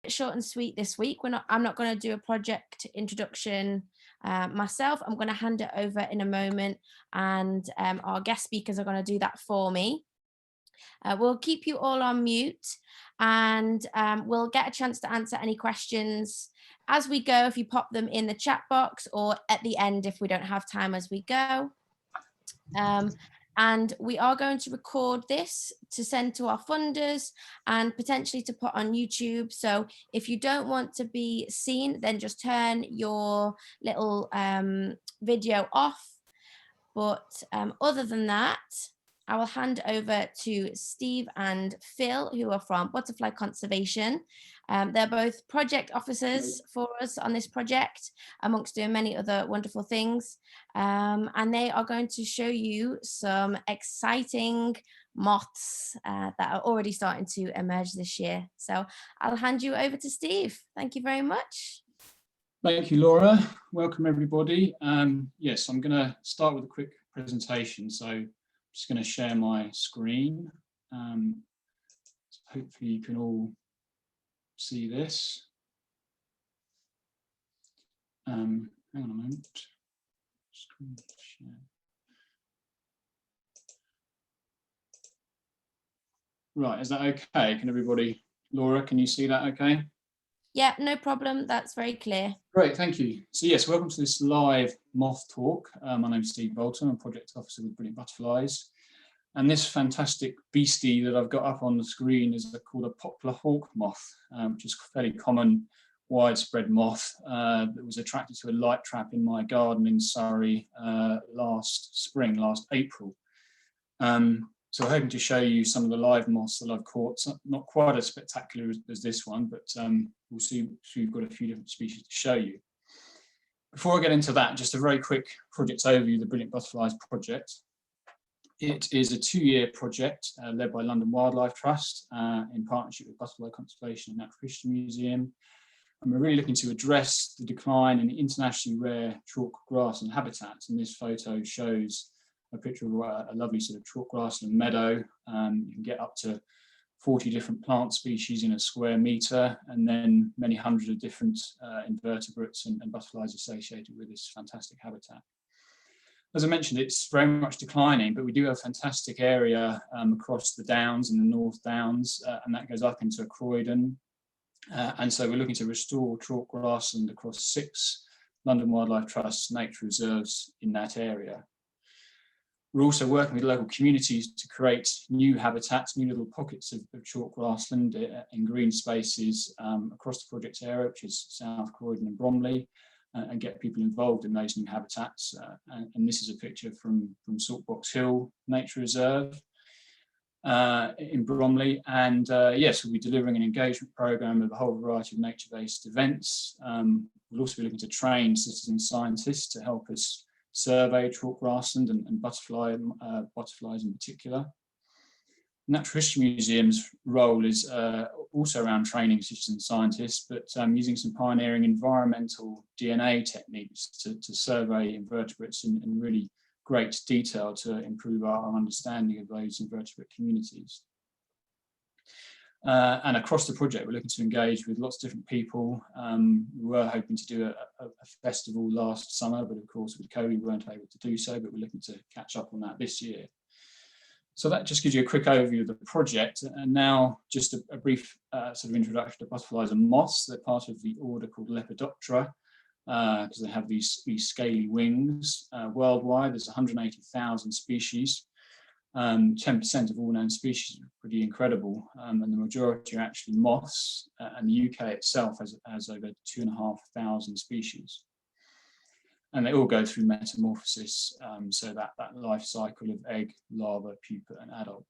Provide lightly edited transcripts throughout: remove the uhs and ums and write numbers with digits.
Short and sweet this week. I'm not going to do a project introduction myself. I'm going to hand it over in a moment, and our guest speakers are going to do that for me. We'll keep you all on mute, and we'll get a chance to answer any questions as we go if you pop them in the chat box, or at the end if we don't have time as we go. And we are going to record this to send to our funders and potentially to put on YouTube. So if you don't want to be seen, then just turn your little video off. But other than that, I will hand over to Steve and Phil, who are from Butterfly Conservation. They're both project officers for us on this project, amongst doing many other wonderful things. And they are going to show you some exciting moths that are already starting to emerge this year. So I'll hand you over to Steve. Thank you very much. Thank you, Laura. Welcome, everybody. Yes, I'm going to start with a quick presentation. So I'm just going to share my screen. So hopefully you can all see this. Hang on a moment. Screen share. Right, is that okay? Can everybody, Laura, can you see that okay? Yeah, no problem. That's very clear. Great, thank you. So yes, welcome to this live moth talk. My name's Steve Bolton. I'm Project Officer with Brilliant Butterflies. And this fantastic beastie that I've got up on the screen is called a Poplar hawk moth, which is a fairly common, widespread moth that was attracted to a light trap in my garden in Surrey last spring, last April. So I'm hoping to show you some of the live moths that I've caught. So not quite as spectacular as this one, but we'll see we've got a few different species to show you. Before I get into that, just a very quick project overview of the Brilliant Butterflies project. It is a 2-year project led by London Wildlife Trust in partnership with Butterfly Conservation and Natural History Museum. And we're really looking to address the decline in the internationally rare chalk grassland habitats. And this photo shows a picture of a lovely sort of chalk grassland meadow. You can get up to 40 different plant species in a square metre, and then many hundreds of different invertebrates and butterflies associated with this fantastic habitat. As I mentioned, it's very much declining, but we do have a fantastic area across the Downs and the North Downs, and that goes up into Croydon. And so we're looking to restore chalk grassland across 6 London Wildlife Trust nature reserves in that area. We're also working with local communities to create new habitats, new little pockets of chalk grassland in green spaces across the project area, which is South Croydon and Bromley, and get people involved in those new habitats. And this is a picture from Saltbox Hill Nature Reserve in Bromley. And yes, we'll be delivering an engagement program of a whole variety of nature-based events. We'll also be looking to train citizen scientists to help us survey chalk grassland and butterflies in particular. Natural History Museum's role is also around training citizen scientists, but using some pioneering environmental DNA techniques to survey invertebrates in really great detail to improve our understanding of those invertebrate communities. And across the project, we're looking to engage with lots of different people. We were hoping to do a festival last summer, but of course with COVID we weren't able to do so, but we're looking to catch up on that this year. So that just gives you a quick overview of the project. And now just a brief sort of introduction to butterflies and moths. They're part of the order called Lepidoptera, because they have these scaly wings. Worldwide, there's 180,000 species. 10% of all known species are pretty incredible, and the majority are actually moths, and the UK itself has over 2,500 species. And they all go through metamorphosis, so that life cycle of egg, larva, pupa, and adult.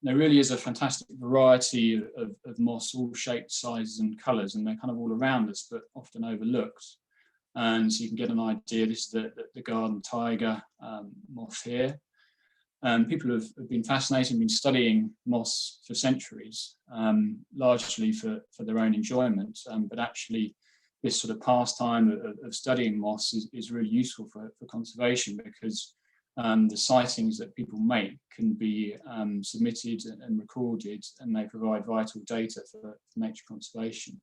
And there really is a fantastic variety of moths, all shapes, sizes, and colours, and they're kind of all around us, but often overlooked. And so you can get an idea. This is the garden tiger moth here. People have been fascinated, been studying moths for centuries, largely for their own enjoyment, but actually this sort of pastime of studying moths is really useful for conservation, because the sightings that people make can be submitted and recorded, and they provide vital data for nature conservation.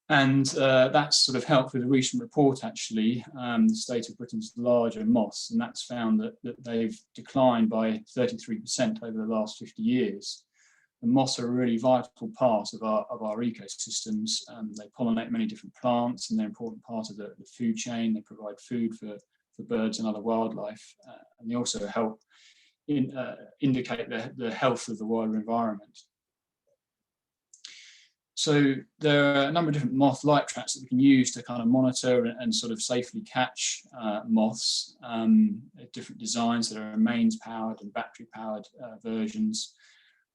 And that's sort of helped with a recent report, actually, the state of Britain's larger moths, and that's found that they've declined by 33% over the last 50 years. And moths are a really vital part of our ecosystems. They pollinate many different plants, and they're an important part of the food chain. They provide food for birds and other wildlife, and they also help indicate the health of the wider environment. So there are a number of different moth light traps that we can use to kind of monitor and sort of safely catch moths. Different designs. There are mains powered and battery powered versions.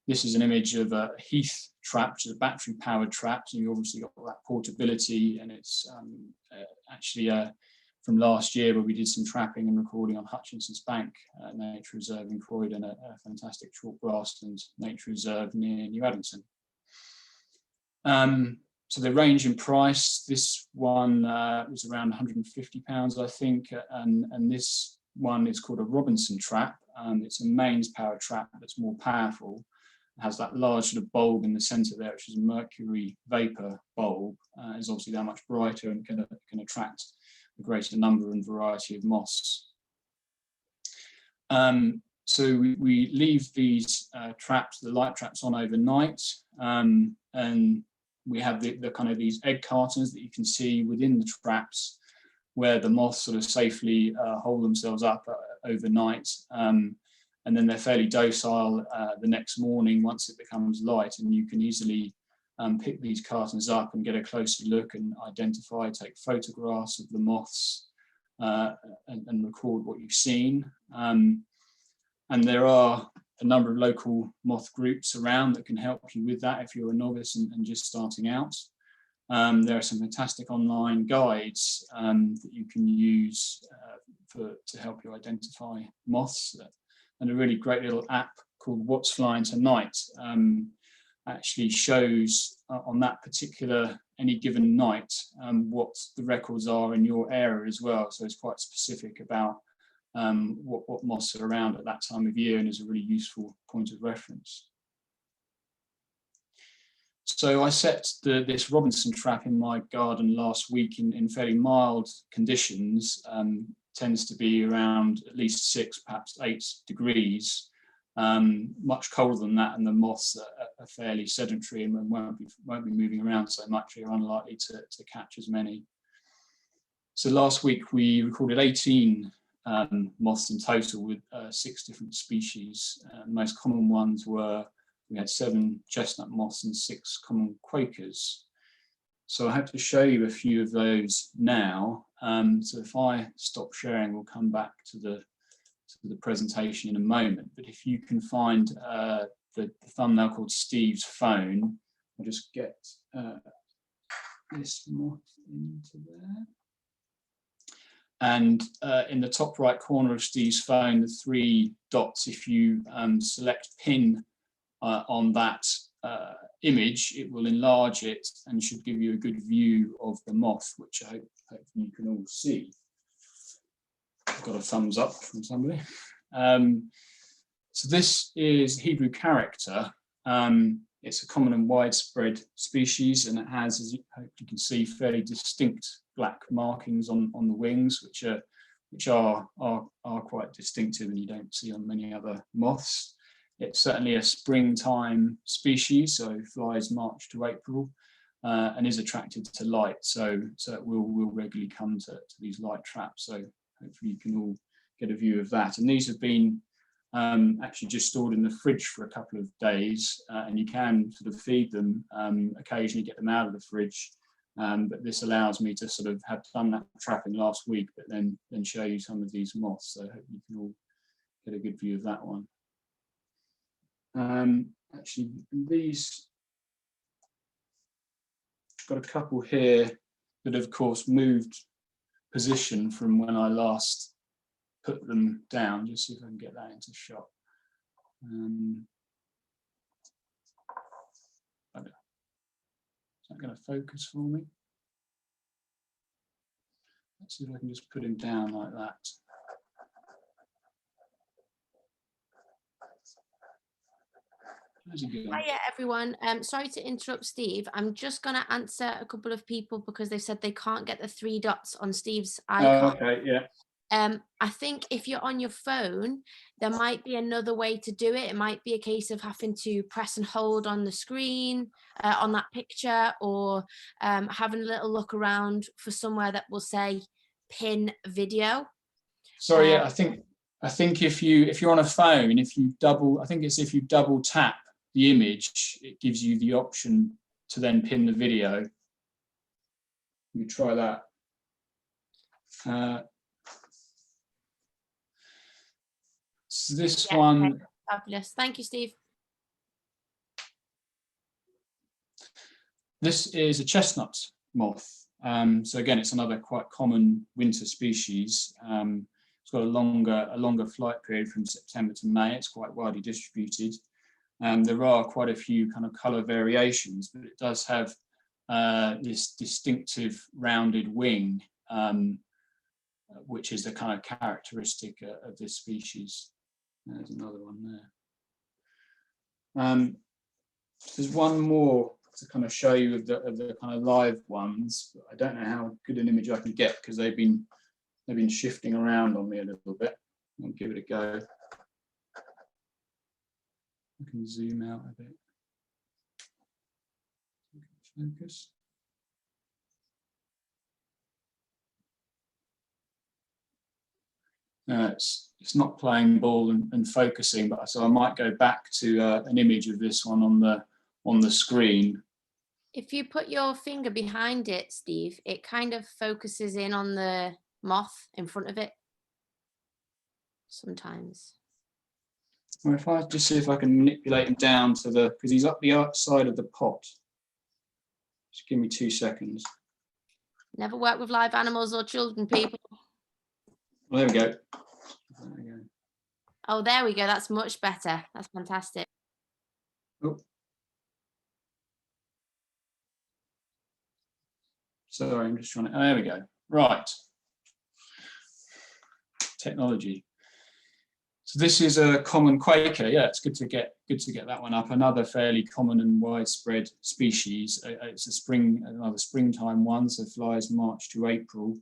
This is an image of a heath trap, which is a battery powered trap. So you obviously got that portability, and it's actually from last year where we did some trapping and recording on Hutchinson's Bank Nature Reserve in Croydon, a fantastic chalk grassland nature reserve near New Addington. So they range in price. This one was around £150, I think, and this one is called a Robinson trap. It's a mains powered trap that's more powerful. It has that large sort of bulb in the centre there, which is a mercury vapour bulb. It's obviously that much brighter and can attract a greater number and variety of moths. So we leave these traps, the light traps, on overnight, and we have the kind of these egg cartons that you can see within the traps, where the moths sort of safely hold themselves up overnight, and then they're fairly docile the next morning once it becomes light, and you can easily pick these cartons up and get a closer look and identify, take photographs of the moths, and record what you've seen. And there are a number of local moth groups around that can help you with that if you're a novice and just starting out. There are some fantastic online guides that you can use to help you identify moths, and a really great little app called What's Flying Tonight actually shows on that particular any given night what the records are in your area as well. So it's quite specific about what moths are around at that time of year, and is a really useful point of reference. So I set this Robinson trap in my garden last week in fairly mild conditions. Tends to be around at least 6, perhaps 8 degrees. Much colder than that, and the moths are fairly sedentary and won't be moving around so much. You're unlikely to catch as many. So last week we recorded 18 moths in total with 6 different species. The most common ones were, we had 7 chestnut moths and 6 common Quakers. So I hope to show you a few of those now. So if I stop sharing, we'll come back to the presentation in a moment. But if you can find the thumbnail called Steve's phone, I'll just get this moth into there. And in the top right corner of Steve's phone, the 3 dots, if you select pin on that image, it will enlarge it and should give you a good view of the moth, which I hope you can all see. I've got a thumbs up from somebody. So this is Hebrew character. It's a common and widespread species, and it has, as you hope you can see, fairly distinct black markings on the wings, which are quite distinctive, and you don't see on many other moths. It's certainly a springtime species, so it flies March to April, and is attracted to light. So it will regularly come to these light traps. So hopefully you can all get a view of that. And these have been actually just stored in the fridge for a couple of days, and you can sort of feed them, occasionally get them out of the fridge. But this allows me to sort of have done that trapping last week, but then show you some of these moths. So I hope you can all get a good view of that one. Actually, these, got a couple here that have, of course, moved position from when I last put them down. Just see if I can get that into shot. Is that going to focus for me? Let's see if I can just put him down like that. How's it going? Hiya everyone. Sorry to interrupt Steve. I'm just going to answer a couple of people because they said they can't get the 3 dots on Steve's icon. Okay, yeah. I think if you're on your phone, there might be another way to do it. It might be a case of having to press and hold on the screen on that picture, or having a little look around for somewhere that will say pin video. Sorry, yeah, I think if you're on a phone, if you double tap the image, it gives you the option to then pin the video. You try that. So this one. Okay. Fabulous. Thank you, Steve. This is a chestnut moth. So again, it's another quite common winter species. It's got a longer flight period from September to May. It's quite widely distributed. There are quite a few kind of colour variations, but it does have this distinctive rounded wing, which is the kind of characteristic of this species. There's another one there. There's one more to kind of show you of the kind of live ones. I don't know how good an image I can get because they've been shifting around on me a little bit. I'll give it a go. I can zoom out a bit. Focus. It's not playing ball and focusing, but so I might go back to an image of this one on the screen. If you put your finger behind it, Steve, it kind of focuses in on the moth in front of it sometimes. Or if I just see if I can manipulate him down to because he's up the outside of the pot. Just give me 2 seconds. Never work with live animals or children, people. Well, there we go. There we go. Oh, there we go. That's much better. That's fantastic. Oh. Sorry, I'm just trying to. Oh, there we go. Right. Technology. So this is a common Quaker. Yeah, it's good to get that one up. Another fairly common and widespread species. It's another springtime one, so flies March to April.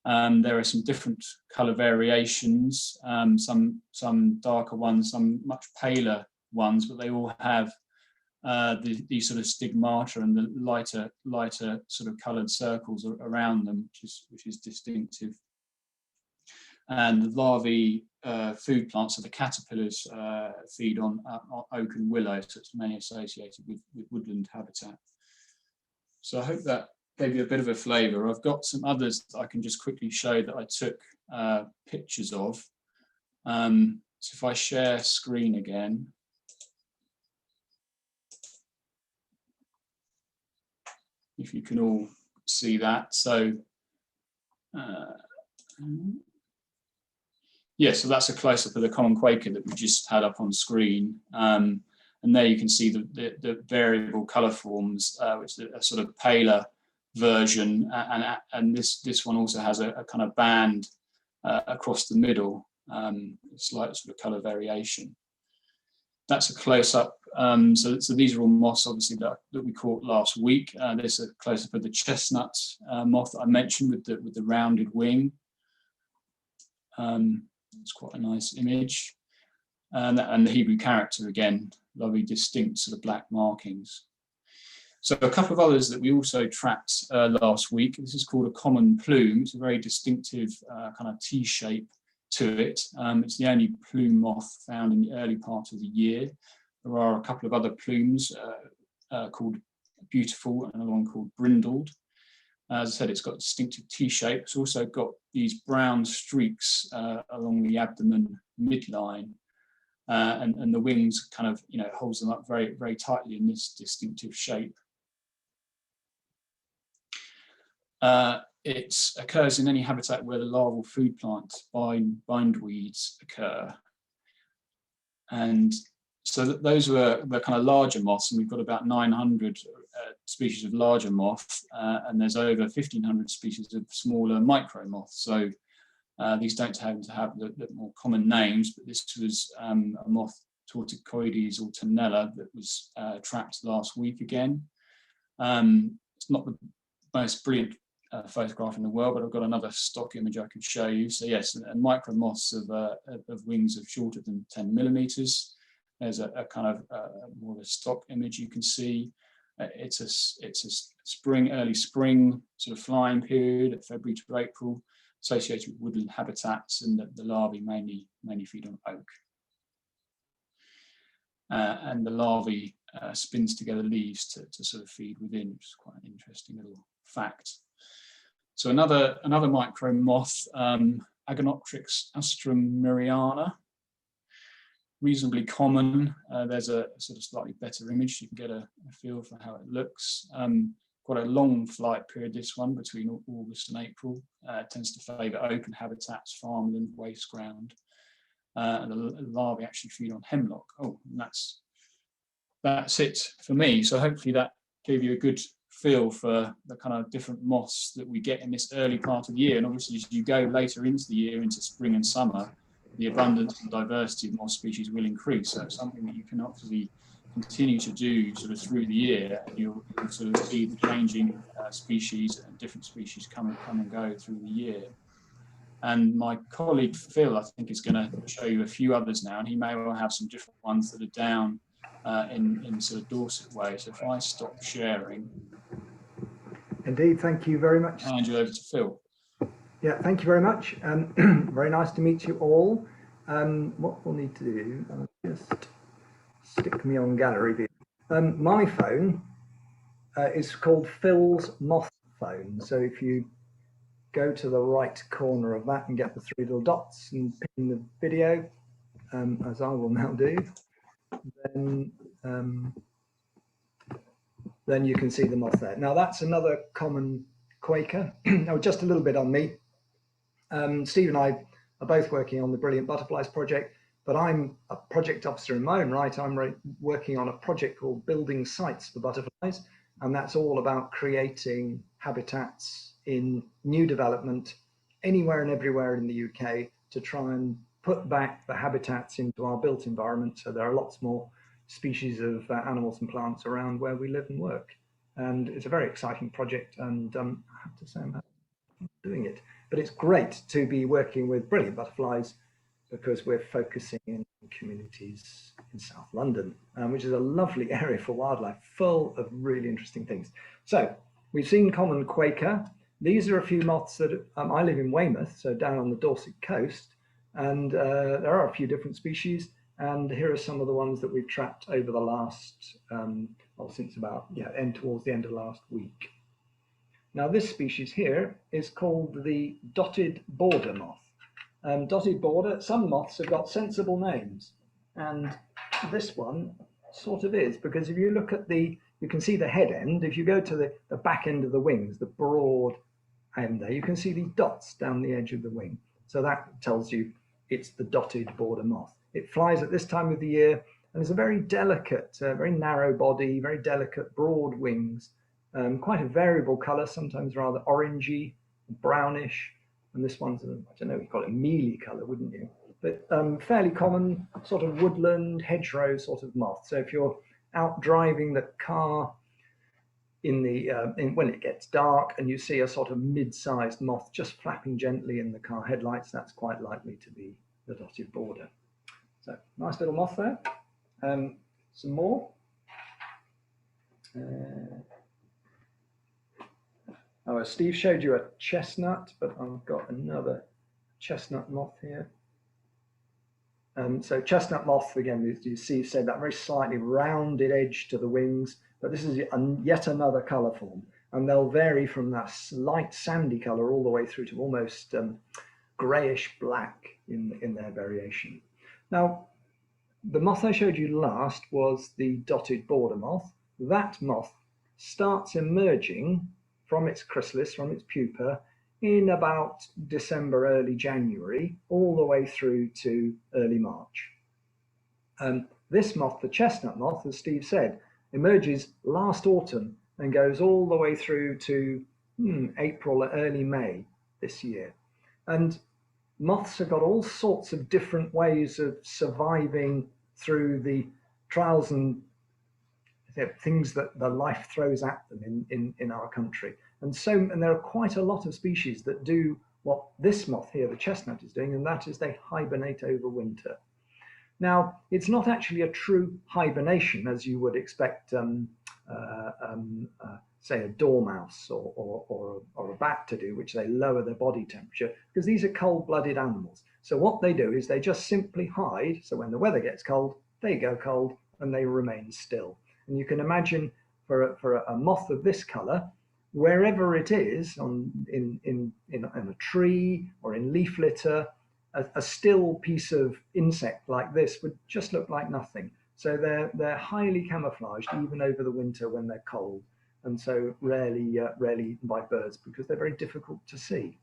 There are some different colour variations, some darker ones, some much paler ones, but they all have these sort of stigmata and the lighter sort of coloured circles around them, which is distinctive. And the larvae food plants, so the caterpillars feed on oak and willow, so it's mainly associated with woodland habitat. So I hope that gave you a bit of a flavour. I've got some others that I can just quickly show that I took pictures of. So if I share screen again. If you can all see that. So yeah, so that's a close-up of the common Quaker that we just had up on screen. And there you can see the variable colour forms, which is a sort of paler version, and this one also has a kind of band across the middle, slight sort of colour variation. That's a close-up. So these are all moths, obviously, that we caught last week. This is a close-up of the chestnut moth that I mentioned with the rounded wing. It's quite a nice image, and the Hebrew character again, lovely distinct sort of black markings. So a couple of others that we also tracked last week. This is called a common plume. It's a very distinctive kind of T shape to it. It's the only plume moth found in the early part of the year. There are a couple of other plumes called Beautiful and another one called Brindled. As I said, it's got a distinctive T shape. It's also got these brown streaks along the abdomen midline, and the wings kind of, holds them up very, very tightly in this distinctive shape. It occurs in any habitat where the larval food plants bindweeds occur. And so those were the kind of larger moths, and we've got about 900 species of larger moth, and there's over 1,500 species of smaller micro moths. So these don't tend to have the more common names, but this was a moth Torticoides autumnella that was trapped last week again. It's not the most brilliant photograph in the world, but I've got another stock image I can show you. So yes, and micro moths of wings of shorter than 10 millimeters. There's a kind of more of a stock image you can see. It's a early spring sort of flying period at February to April, associated with woodland habitats, and the larvae mainly feed on oak. And the larvae spins together leaves to sort of feed within, which is quite an interesting little fact. So another micro moth, Agonoptrix Astrum miriana, reasonably common. There's a sort of slightly better image, so you can get a feel for how it looks. Quite a long flight period, this one, between August and April. Tends to favour open habitats, farmland, waste ground. And the larvae actually feed on hemlock. Oh, and that's it for me. So hopefully that gave you a good feel for the kind of different moths that we get in this early part of the year. And obviously, as you go later into the year, into spring and summer, the abundance and diversity of moth species will increase. So it's something that you can obviously continue to do sort of through the year, and you'll sort of see the changing species and different species come and go through the year. And my colleague Phil, I think, is going to show you a few others now, and he may well have some different ones that are down in sort of Dorset way. So if I stop sharing. Indeed, thank you very much. I'll hand you over to Phil. Yeah, thank you very much. Very nice to meet you all. What we'll need to do, I'll just stick me on gallery view. My phone is called Phil's Moth phone. So if you go to the right corner of that and get the 3 little dots and pin the video, as I will now do, then you can see the moth there. Now that's another common Quaker. Now just a little bit on me. Steve and I are both working on the Brilliant Butterflies project, but I'm a project officer in my own right. I'm working on a project called Building Sites for Butterflies, and that's all about creating habitats in new development anywhere and everywhere in the UK to try and put back the habitats into our built environment, so there are lots more species of animals and plants around where we live and work. And it's a very exciting project, and I have to say I'm doing it. But it's great to be working with Brilliant Butterflies because we're focusing in communities in South London, which is a lovely area for wildlife, full of really interesting things. So we've seen common Quaker. These are a few moths that I live in Weymouth, so down on the Dorset coast, and there are a few different species. And here are some of the ones that we've trapped over the last, since about, towards the end of last week. Now this species here is called the dotted border moth. Dotted border, some moths have got sensible names, and this one sort of is, because if you look at you can see the head end. If you go to the back end of the wings, the broad end there, you can see these dots down the edge of the wing. So that tells you it's the dotted border moth. It flies at this time of the year, and it's a very delicate, very narrow body, very delicate, broad wings, quite a variable colour, sometimes rather orangey, brownish, and this one's, I don't know, you call it mealy colour, wouldn't you? But fairly common sort of woodland, hedgerow sort of moth. So if you're out driving the car when it gets dark and you see a sort of mid-sized moth just flapping gently in the car headlights, that's quite likely to be the dotted border. So nice little moth there. Some more. Steve showed you a chestnut, but I've got another chestnut moth here. So chestnut moth, again, you see, said that very slightly rounded edge to the wings, but this is yet another colour form, and they'll vary from that light sandy colour all the way through to almost greyish black in their variation. Now, the moth I showed you last was the dotted border moth. That moth starts emerging from its chrysalis, from its pupa, in about December, early January, all the way through to early March. This moth, the chestnut moth, as Steve said, emerges last autumn and goes all the way through to April or early May this year. And moths have got all sorts of different ways of surviving through the trials and things that the life throws at them in our country. And there are quite a lot of species that do what this moth here, the chestnut, is doing, and that is they hibernate over winter. Now, it's not actually a true hibernation as you would expect, say, a dormouse or a bat to do, which they lower their body temperature, because these are cold-blooded animals. So what they do is they just simply hide. So when the weather gets cold, they go cold and they remain still. And you can imagine for a moth of this color, wherever it is in a tree or in leaf litter, a still piece of insect like this would just look like nothing. So they're highly camouflaged even over the winter when they're cold, and so rarely eaten by birds because they're very difficult to see.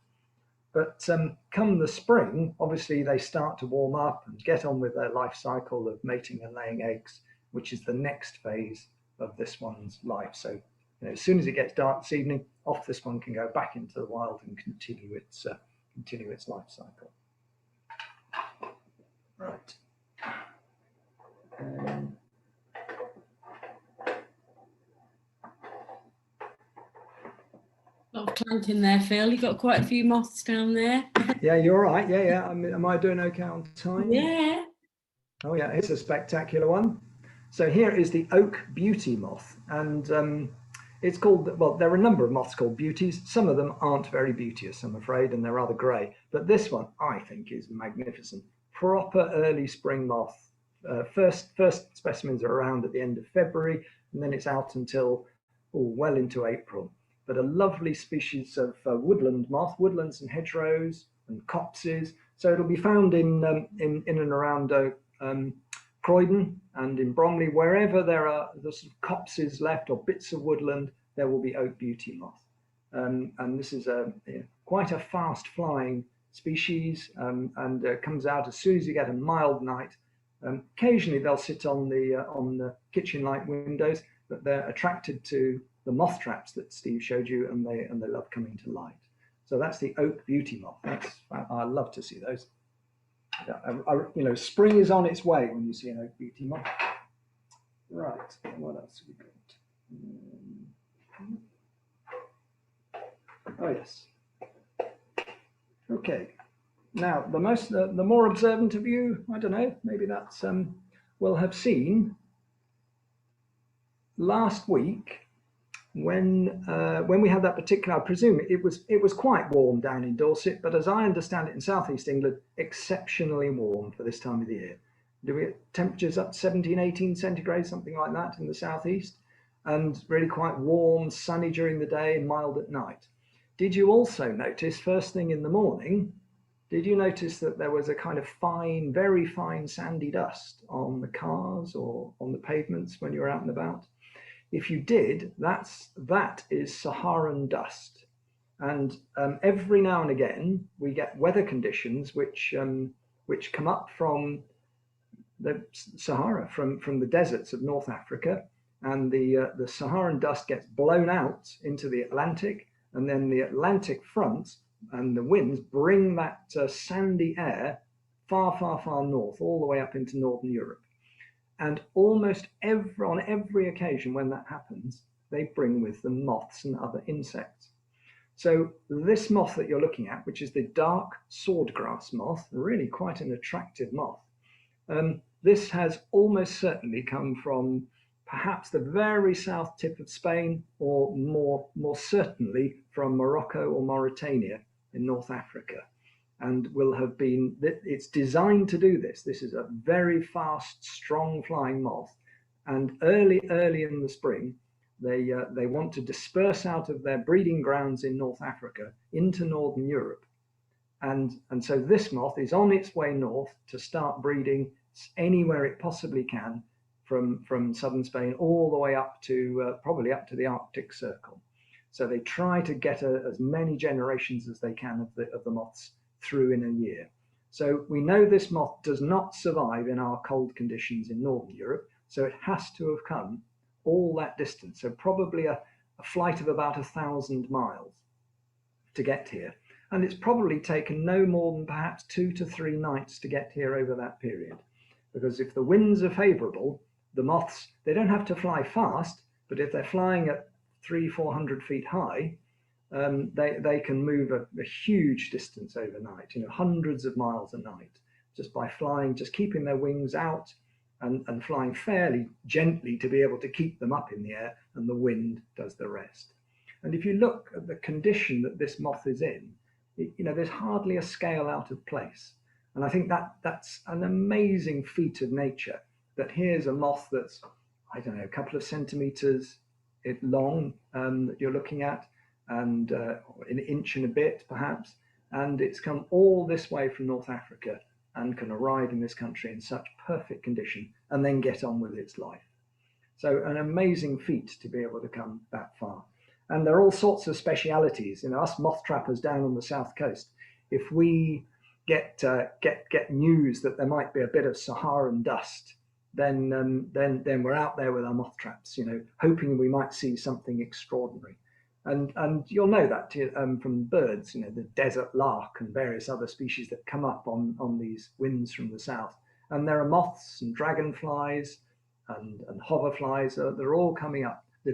But come the spring, obviously they start to warm up and get on with their life cycle of mating and laying eggs, which is the next phase of this one's life. So as soon as it gets dark this evening, off this one can go back into the wild and continue its life cycle. Right. A lot of clanking there, Phil. You've got quite a few moths down there. Yeah, you're right. Yeah. Am I doing okay on time? Yeah. Oh yeah, it's a spectacular one. So here is the Oat Beauty Moth, and it's called, well, there are a number of moths called beauties. Some of them aren't very beauteous, I'm afraid, and they're rather grey. But this one, I think, is magnificent. Proper early spring moth. First specimens are around at the end of February, and then it's out until well into April. But a lovely species of woodland moth, woodlands and hedgerows and copses. So it'll be found in and around Croydon and in Bromley, wherever there are the sort of copses left or bits of woodland, there will be Oat Beauty Moth. And this is quite a fast flying species, and comes out as soon as you get a mild night. Occasionally they'll sit on the kitchen light windows, but they're attracted to the moth traps that Steve showed you, and they love coming to light. So that's the Oat Beauty Moth. I love to see those. Spring is on its way when you see an Oat Beauty Moth. Right, what else have we got? Oh yes. Okay. Now the more observant of you, I don't know, maybe that's will have seen last week when we had that particular, I presume it was quite warm down in Dorset, but as I understand it, in southeast England, exceptionally warm for this time of the year. Do we get temperatures up 17, 18 centigrade, something like that in the southeast, and really quite warm, sunny during the day and mild at night. Did you also notice first thing in the morning, did you notice that there was a kind of fine, very fine sandy dust on the cars or on the pavements when you were out and about? If you did, that is Saharan dust. And every now and again, we get weather conditions which come up from the Sahara, from the deserts of North Africa, and the Saharan dust gets blown out into the Atlantic, and then the Atlantic front and the winds bring that sandy air far, far, far north, all the way up into Northern Europe. And almost on every occasion when that happens, they bring with them moths and other insects. So this moth that you're looking at, which is the dark swordgrass moth, really quite an attractive moth, this has almost certainly come from perhaps the very south tip of Spain, or more certainly from Morocco or Mauritania in North Africa, and will have been, it's designed to do this. This is a very fast, strong flying moth, and early in the spring, they want to disperse out of their breeding grounds in North Africa into Northern Europe. And so this moth is on its way north to start breeding anywhere it possibly can, from southern Spain all the way up to probably up to the Arctic Circle. So they try to get as many generations as they can of the moths through in a year. So we know this moth does not survive in our cold conditions in Northern Europe, so it has to have come all that distance. So probably a flight of about 1,000 miles to get here. And it's probably taken no more than perhaps 2 to 3 nights to get here over that period. because if the winds are favorable, the moths, they don't have to fly fast, but if they're flying at 300-400 feet high, they can move a huge distance overnight, hundreds of miles a night, just by flying, just keeping their wings out and flying fairly gently to be able to keep them up in the air, and the wind does the rest. And if you look at the condition that this moth is in, there's hardly a scale out of place. And I think that's an amazing feat of nature, that here's a moth that's, I don't know, a couple of centimeters long that you're looking at, and an inch and a bit perhaps, and it's come all this way from North Africa and can arrive in this country in such perfect condition and then get on with its life. So an amazing feat to be able to come that far. And there are all sorts of specialities. Us moth trappers down on the south coast, if we get news that there might be a bit of Saharan dust, then we're out there with our moth traps, hoping we might see something extraordinary. And you'll know that from birds, the desert lark and various other species that come up on these winds from the south. And there are moths and dragonflies and hoverflies. They're all coming up. The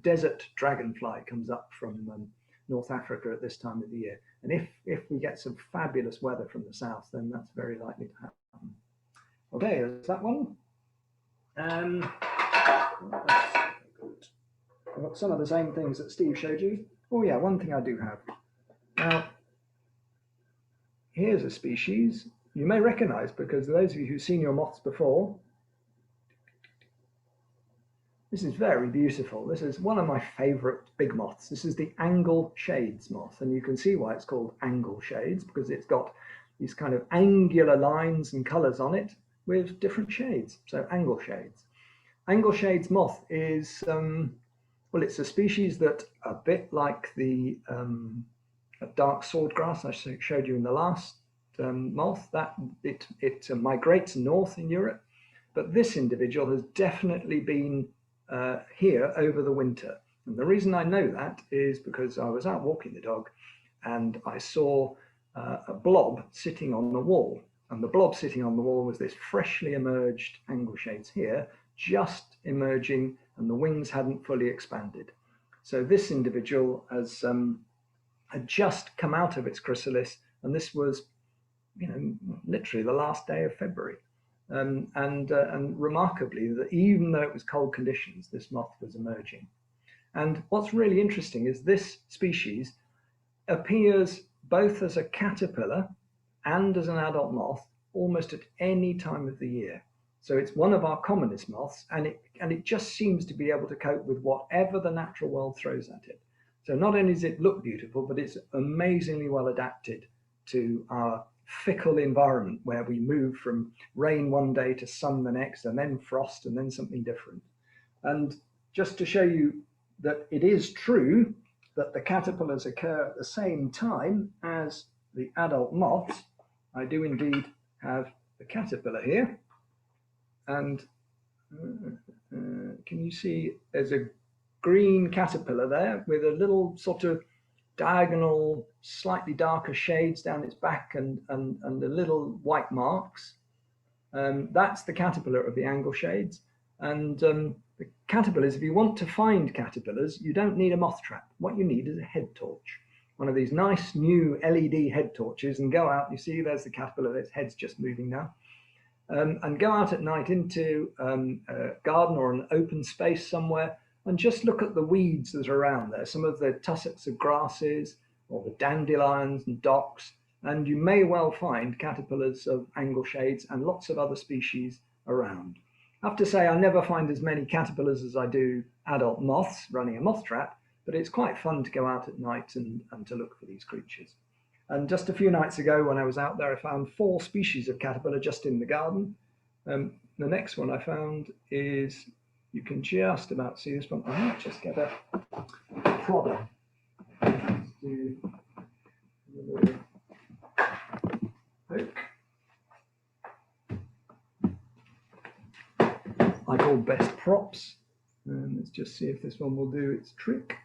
desert dragonfly comes up from North Africa at this time of the year. And if we get some fabulous weather from the south, then that's very likely to happen. Okay, there's that one. I've got some of the same things that Steve showed you. Oh yeah, one thing I do have. Now, here's a species you may recognize, because those of you who've seen your moths before, this is very beautiful. This is one of my favorite big moths. This is the angle shades moth, and you can see why it's called angle shades, because it's got these kind of angular lines and colors on it with different shades. So angle shades. Angle shades moth is well, it's a species that, a bit like the dark swordgrass I showed you in the last moth, that it migrates north in Europe, but this individual has definitely been here over the winter. And the reason I know that is because I was out walking the dog and I saw a blob sitting on the wall. And the blob sitting on the wall was this freshly emerged angle shades here, just emerging, and the wings hadn't fully expanded. So this individual has had just come out of its chrysalis, and this was, literally the last day of February. And remarkably, that even though it was cold conditions, this moth was emerging. And what's really interesting is this species appears both as a caterpillar and as an adult moth almost at any time of the year. So it's one of our commonest moths, and it just seems to be able to cope with whatever the natural world throws at it. So not only does it look beautiful, but it's amazingly well adapted to our fickle environment, where we move from rain one day to sun the next, and then frost, and then something different. And just to show you that it is true that the caterpillars occur at the same time as the adult moths, I do indeed have the caterpillar here. And can you see there's a green caterpillar there with a little sort of diagonal, slightly darker shades down its back and the little white marks. That's the caterpillar of the angle shades. And the caterpillars, if you want to find caterpillars, you don't need a moth trap. What you need is a head torch. One of these nice new LED head torches, and go out, you see there's the caterpillar, its head's just moving now. And go out at night into a garden or an open space somewhere and just look at the weeds that are around there, some of the tussocks of grasses or the dandelions and docks, and you may well find caterpillars of angle shades and lots of other species around. I have to say I never find as many caterpillars as I do adult moths running a moth trap, but it's quite fun to go out at night and to look for these creatures. And just a few nights ago when I was out there, I found 4 species of caterpillar just in the garden. The next one I found is, you can just about see this one. I might just get a problem. I call best props. Let's just see if this one will do its trick.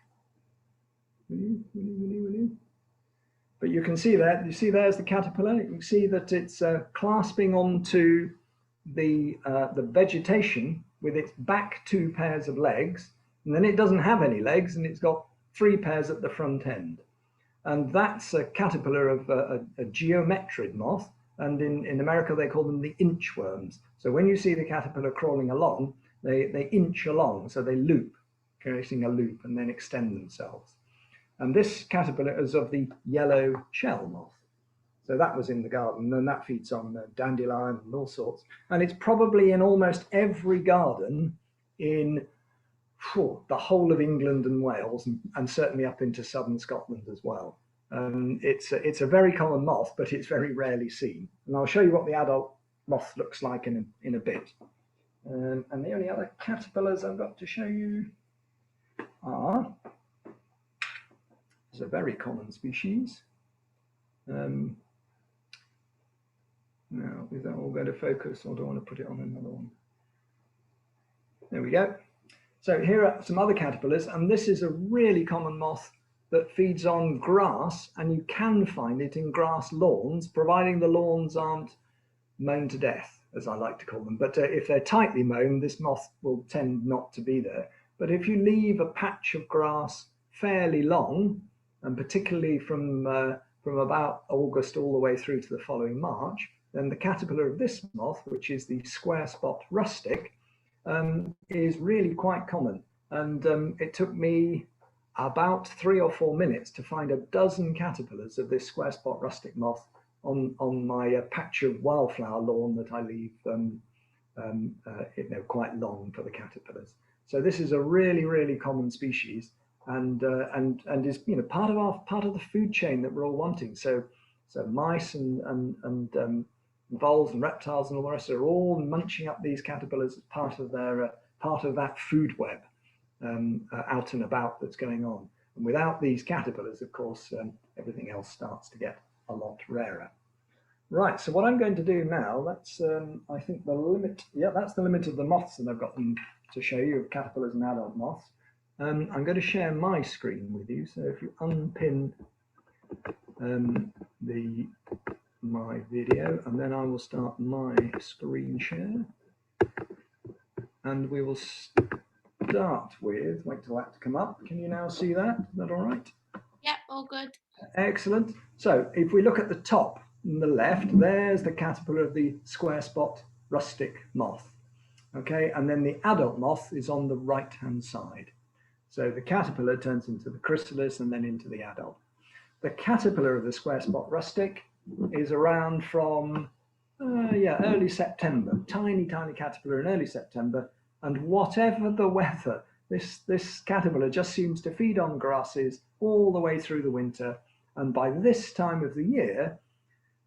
Will you? But you can see that, you see there's the caterpillar. You can see that it's clasping onto the vegetation with its back 2 pairs of legs, and then it doesn't have any legs, and it's got 3 pairs at the front end. And that's a caterpillar of a geometrid moth, and in America they call them the inchworms. So when you see the caterpillar crawling along, they inch along, so they loop, creating a loop and then extend themselves. And this caterpillar is of the yellow shell moth. So that was in the garden, and that feeds on dandelion and all sorts. And it's probably in almost every garden in the whole of England and Wales, and certainly up into southern Scotland as well. It's a very common moth, but it's very rarely seen. And I'll show you what the adult moth looks like in a bit. And the only other caterpillars I've got to show you are, it's a very common species. Now, is that all going to focus, or do I want to put it on another one? There we go. So here are some other caterpillars, and this is a really common moth that feeds on grass, and you can find it in grass lawns, providing the lawns aren't mown to death, as I like to call them. But if they're tightly mown, this moth will tend not to be there. But if you leave a patch of grass fairly long, and particularly from about August all the way through to the following March, then the caterpillar of this moth, which is the square spot rustic, is really quite common. And it took me about 3 or 4 minutes to find a dozen caterpillars of this square spot rustic moth on my patch of wildflower lawn that I leave quite long for the caterpillars. So this is a really, really common species, and is part of the food chain that we're all wanting. So mice and voles and reptiles and all the rest are all munching up these caterpillars as part of that food web out and about that's going on. And without these caterpillars, of course, everything else starts to get a lot rarer. Right, so what I'm going to do now, that's I think the limit. Yeah, that's the limit of the moths that I've got them to show you, of caterpillars and adult moths. I'm going to share my screen with you. So if you unpin my video, and then I will start my screen share, and we will start with, wait till that to come up. Can you now see that? Is that all right? Yep, all good. Excellent. So if we look at the top on the left, there's the caterpillar of the square spot rustic moth. Okay, and then the adult moth is on the right hand side. So the caterpillar turns into the chrysalis and then into the adult. The caterpillar of the square spot rustic is around from early September. Tiny caterpillar in early September, and whatever the weather, this caterpillar just seems to feed on grasses all the way through the winter. And by this time of the year,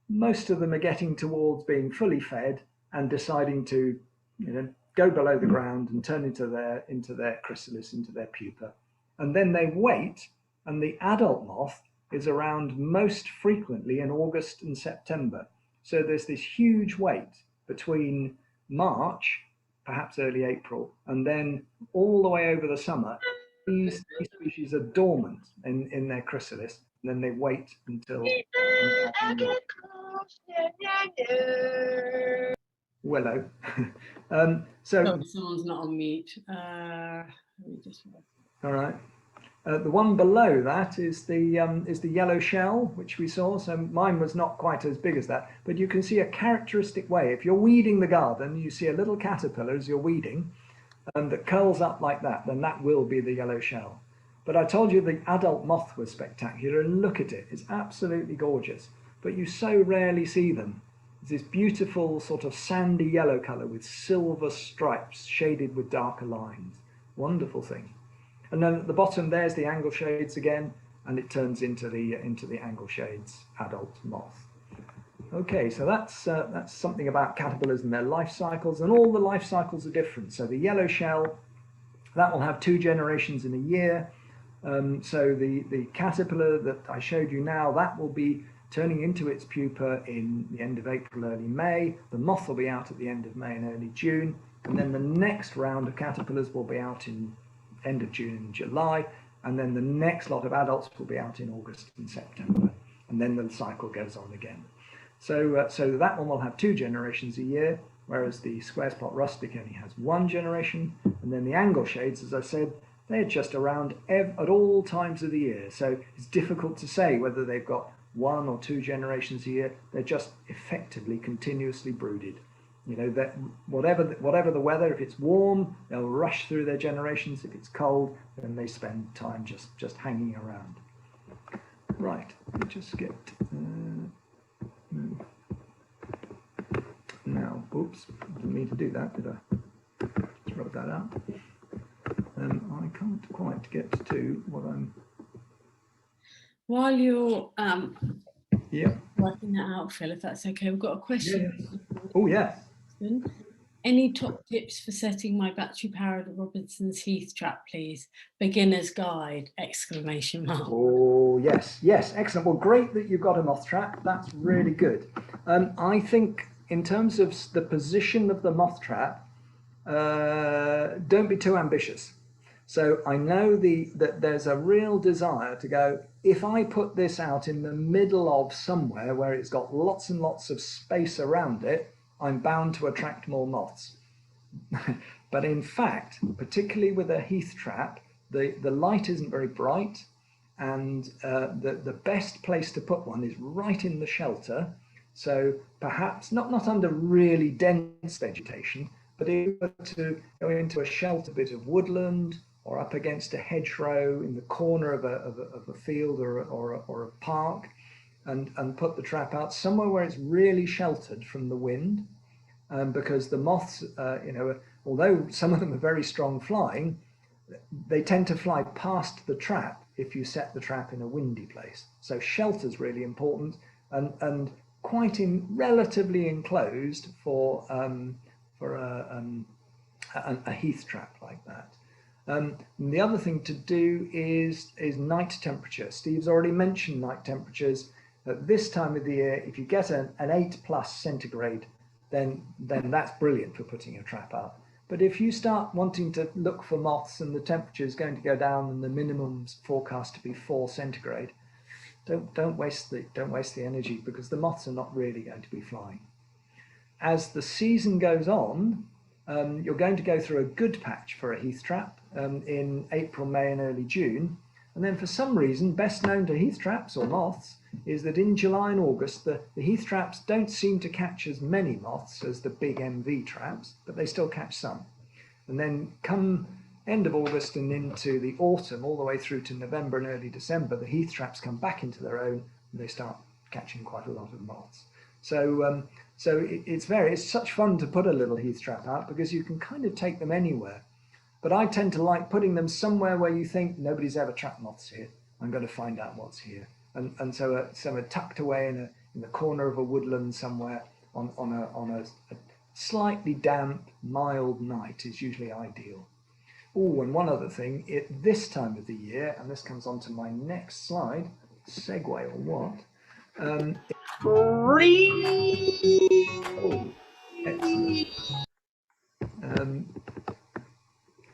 most of them are getting towards being fully fed and deciding to go below the ground and turn into their chrysalis, into their pupa. And then they wait, and the adult moth is around most frequently in August and September. So there's this huge wait between March, perhaps early April, and then all the way over the summer, these species are dormant in their chrysalis, and then they wait until Willow. So someone's not on mute. All right. The one below that is the yellow shell, which we saw. So mine was not quite as big as that, but you can see a characteristic way. If you're weeding the garden, you see a little caterpillar as you're weeding, that curls up like that, then that will be the yellow shell. But I told you the adult moth was spectacular, and look at it. It's absolutely gorgeous, but you so rarely see them. It's this beautiful sort of sandy yellow color with silver stripes shaded with darker lines. Wonderful thing. And then at the bottom, there's the angle shades again, and it turns into the angle shades adult moth. Okay, so that's something about caterpillars and their life cycles, and all the life cycles are different. So the yellow shell, that will have 2 generations in a year. So the caterpillar that I showed you now, that will be turning into its pupa in the end of April, early May. The moth will be out at the end of May and early June, and then the next round of caterpillars will be out in end of June and July, and then the next lot of adults will be out in August and September, and then the cycle goes on again. So that one will have 2 generations a year, whereas the square spot rustic only has one generation. And then the angle shades, as I said, they're just around at all times of the year. So it's difficult to say whether they've got 1 or 2 generations a year. They're just effectively continuously brooded. You know, that whatever the weather, if it's warm, they'll rush through their generations. If it's cold, then they spend time just hanging around. Right, let me just get now. Oops, didn't mean to do that, did I? Let's rub that out. I can't quite get to what I'm. While you're Yeah. working that out, Phil, if that's okay, we've got a question. Yeah. Oh yeah. Any top tips for setting my battery-powered Robinson's Heath trap, please? Beginner's guide! ! Oh yes, yes, excellent. Well, great that you've got a moth trap. That's really good. I think in terms of the position of the moth trap, don't be too ambitious. So I know that there's a real desire to go, if I put this out in the middle of somewhere where it's got lots and lots of space around it, I'm bound to attract more moths. But in fact, particularly with a heath trap, the light isn't very bright, and the best place to put one is right in the shelter. So perhaps not under really dense vegetation, but if you were to go into a shelter bit of woodland, or up against a hedgerow in the corner of a field or a park, and put the trap out somewhere where it's really sheltered from the wind, because the moths, you know, although some of them are very strong flying, they tend to fly past the trap if you set the trap in a windy place. So shelter is really important, and quite relatively enclosed for a heath trap like that. The other thing to do is night temperature. Steve's already mentioned night temperatures. At this time of the year, if you get an 8+ centigrade, then that's brilliant for putting a trap out. But if you start wanting to look for moths and the temperature is going to go down and the minimum's forecast to be 4 centigrade, don't waste the energy, because the moths are not really going to be flying. As the season goes on, you're going to go through a good patch for a heath trap in April, May and early June. And then for some reason, best known to heath traps or moths, is that in July and August, the heath traps don't seem to catch as many moths as the big MV traps, but they still catch some. And then come end of August and into the autumn, all the way through to November and early December, the heath traps come back into their own and they start catching quite a lot of moths. So it's such fun to put a little heath trap out, because you can kind of take them anywhere. But I tend to like putting them somewhere where you think nobody's ever trapped moths here. I'm going to find out what's here. And so some are tucked away in the corner of a woodland somewhere on a slightly damp, mild night is usually ideal. Oh, and one other thing, at this time of the year, and this comes on to my next slide, segue or what? Oh, excellent.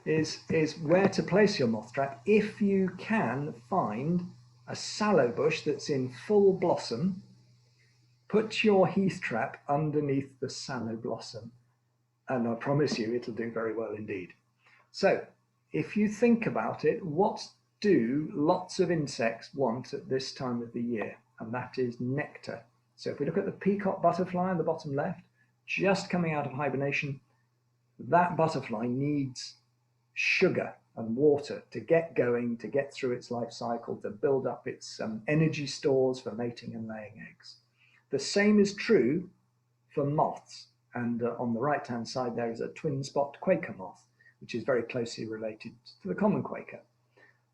Is where to place your moth trap if you can find a sallow bush that's in full blossom. Put your heath trap underneath the sallow blossom, and I promise you it'll do very well indeed. So if you think about it, what do lots of insects want at this time of the year? And that is nectar. So if we look at the peacock butterfly on the bottom left, just coming out of hibernation, that butterfly needs sugar and water to get going, to get through its life cycle, to build up its energy stores for mating and laying eggs. The same is true for moths. And on the right-hand side, there is a twin-spot Quaker moth, which is very closely related to the common Quaker.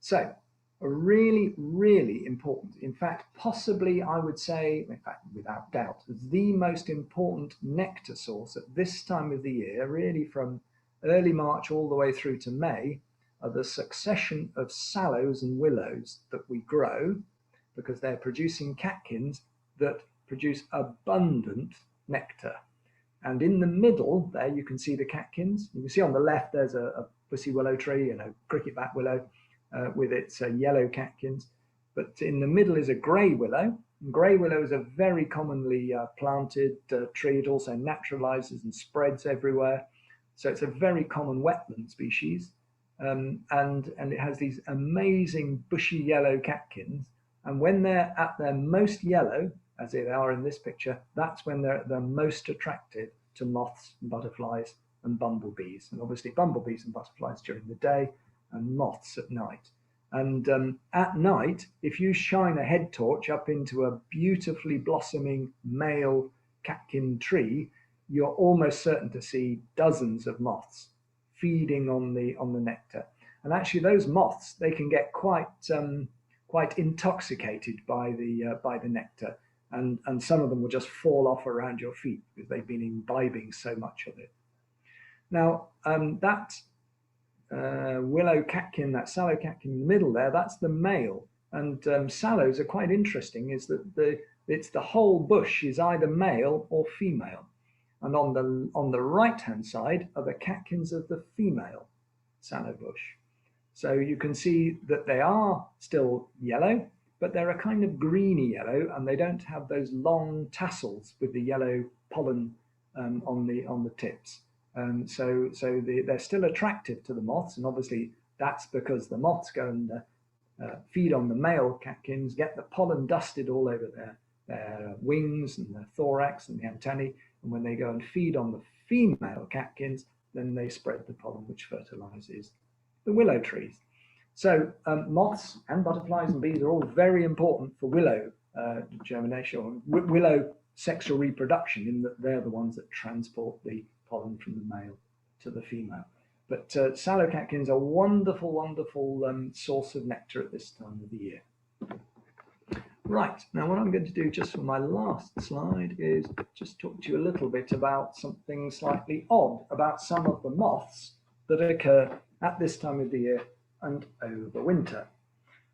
So a really, really important, in fact, possibly I would say, in fact, without doubt, the most important nectar source at this time of the year, really from early March all the way through to May, are the succession of sallows and willows that we grow, because they're producing catkins that produce abundant nectar. And in the middle there, you can see the catkins. You can see on the left there's a pussy willow tree and a cricketback willow with its yellow catkins. But in the middle is a grey willow, Grey willow is a very commonly planted tree. It also naturalizes and spreads everywhere. So it's a very common wetland species. And it has these amazing bushy yellow catkins. And when they're at their most yellow, as they are in this picture, that's when they're most attractive to moths and butterflies and bumblebees. And obviously bumblebees and butterflies during the day and moths at night. And at night, if you shine a head torch up into a beautifully blossoming male catkin tree, you're almost certain to see dozens of moths feeding on the nectar. And actually those moths, they can get quite intoxicated by the nectar. And some of them will just fall off around your feet because they've been imbibing so much of it. Now, that willow catkin, that sallow catkin in the middle there, that's the male. And sallows are quite interesting, is that it's the whole bush is either male or female. And on the right-hand side are the catkins of the female sallow bush. So you can see that they are still yellow, but they're a kind of greeny yellow, and they don't have those long tassels with the yellow pollen on the tips. So they're still attractive to the moths, and obviously that's because the moths go and feed on the male catkins, get the pollen dusted all over their wings and their thorax and the antennae, and when they go and feed on the female catkins, then they spread the pollen which fertilizes the willow trees. So moths and butterflies and bees are all very important for willow germination, or willow sexual reproduction, in that they're the ones that transport the pollen from the male to the female. But sallow catkins are a wonderful, wonderful source of nectar at this time of the year. Right, now what I'm going to do just for my last slide is just talk to you a little bit about something slightly odd about some of the moths that occur at this time of the year and over winter.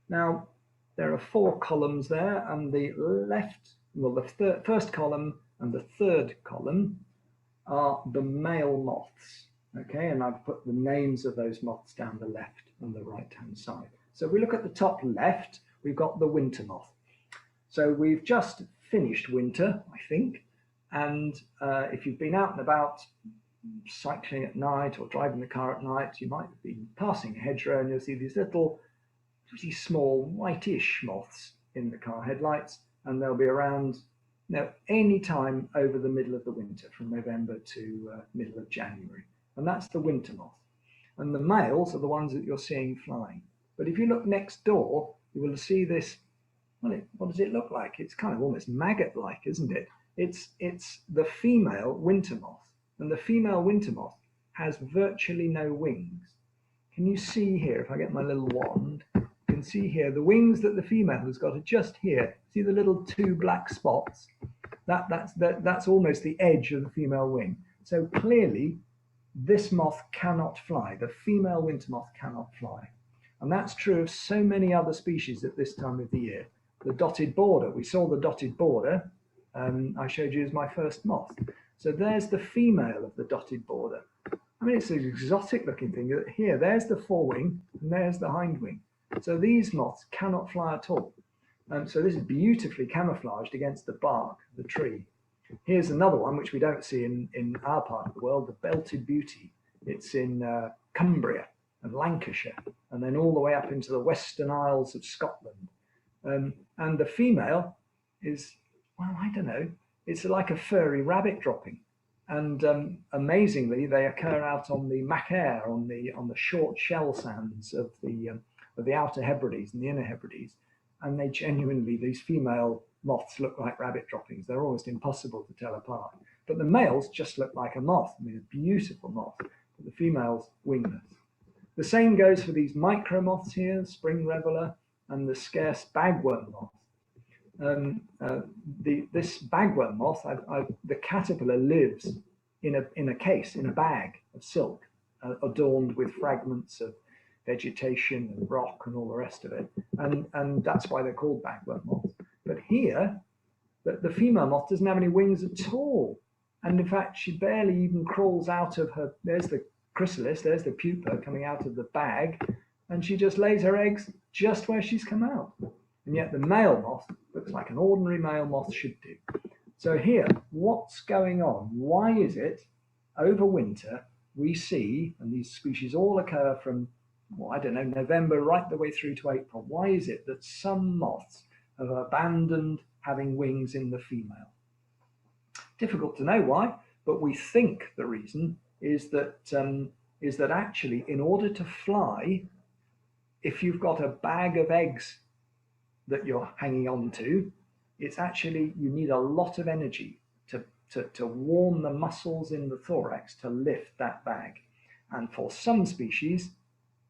Now, there are 4 columns there, and the first column and the third column are the male moths. Okay, and I've put the names of those moths down the left and the right-hand side. So if we look at the top left, we've got the winter moth. So we've just finished winter, I think, and if you've been out and about cycling at night or driving the car at night, you might have been passing a hedgerow and you'll see these little, pretty small, whitish moths in the car headlights, and they'll be around any time over the middle of the winter, from November to middle of January. And that's the winter moth. And the males are the ones that you're seeing flying. But if you look next door, you will see this. Well, what does it look like? It's kind of almost maggot-like, isn't it? It's the female winter moth. And the female winter moth has virtually no wings. Can you see here, if I get my little wand, you can see here the wings that the female has got are just here. See the little 2 black spots? That's almost the edge of the female wing. So clearly, this moth cannot fly. The female winter moth cannot fly. And that's true of so many other species at this time of the year. The dotted border, we saw the dotted border, I showed you as my first moth. So there's the female of the dotted border. I mean, it's an exotic looking thing. Here, there's the forewing and there's the hindwing. So these moths cannot fly at all. So this is beautifully camouflaged against the bark of the tree. Here's another one which we don't see in our part of the world, the belted beauty. It's in Cumbria and Lancashire, and then all the way up into the Western Isles of Scotland. And the female is, well, I don't know, it's like a furry rabbit dropping. And amazingly, they occur out on the Macaire, on the short shell sands of the Outer Hebrides and the Inner Hebrides. And they genuinely, these female moths look like rabbit droppings. They're almost impossible to tell apart. But the males just look like a moth. I mean, a beautiful moth, but the females wingless. The same goes for these micro moths here, spring reveller, and the scarce bagworm moth. This bagworm moth, the caterpillar lives in a case, in a bag of silk, adorned with fragments of vegetation and rock and all the rest of it. And that's why they're called bagworm moths. But here, the female moth doesn't have any wings at all. And in fact, she barely even crawls out of her, there's the chrysalis, there's the pupa coming out of the bag, and she just lays her eggs just where she's come out. And yet the male moth, looks like an ordinary male moth should do. So here, what's going on? Why is it over winter we see, and these species all occur from, well, I don't know, November right the way through to April. Why is it that some moths have abandoned having wings in the female? Difficult to know why, but we think the reason is that actually, in order to fly, if you've got a bag of eggs that you're hanging on to, it's actually, you need a lot of energy to warm the muscles in the thorax to lift that bag. And for some species,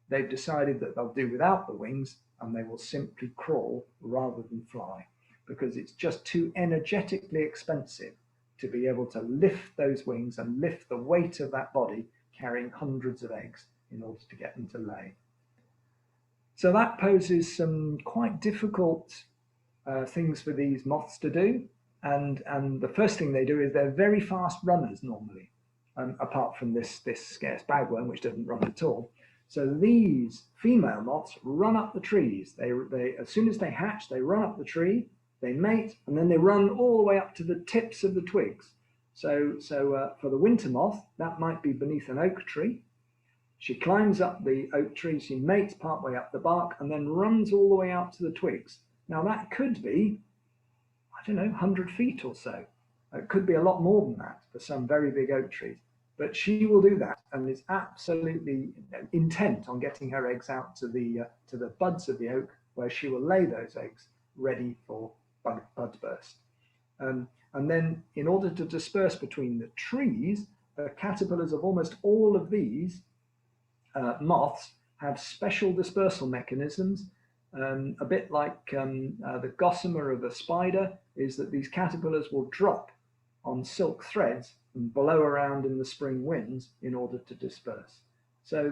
they've decided that they'll do without the wings, and they will simply crawl rather than fly, because it's just too energetically expensive to be able to lift those wings and lift the weight of that body carrying hundreds of eggs in order to get them to lay. So that poses some quite difficult things for these moths to do. And the first thing they do is they're very fast runners normally, apart from this scarce bagworm, which doesn't run at all. So these female moths run up the trees. They as soon as they hatch, they run up the tree, they mate, and then they run all the way up to the tips of the twigs. So for the winter moth, that might be beneath an oak tree. She climbs up the oak tree, she mates partway up the bark, and then runs all the way out to the twigs. Now that could be, I don't know, 100 feet or so. It could be a lot more than that for some very big oak trees. But she will do that, and is absolutely intent on getting her eggs out to the buds of the oak, where she will lay those eggs ready for bud burst. And then, in order to disperse between the trees, the caterpillars of almost all of these moths have special dispersal mechanisms. A bit like the gossamer of a spider, is that these caterpillars will drop on silk threads and blow around in the spring winds in order to disperse. So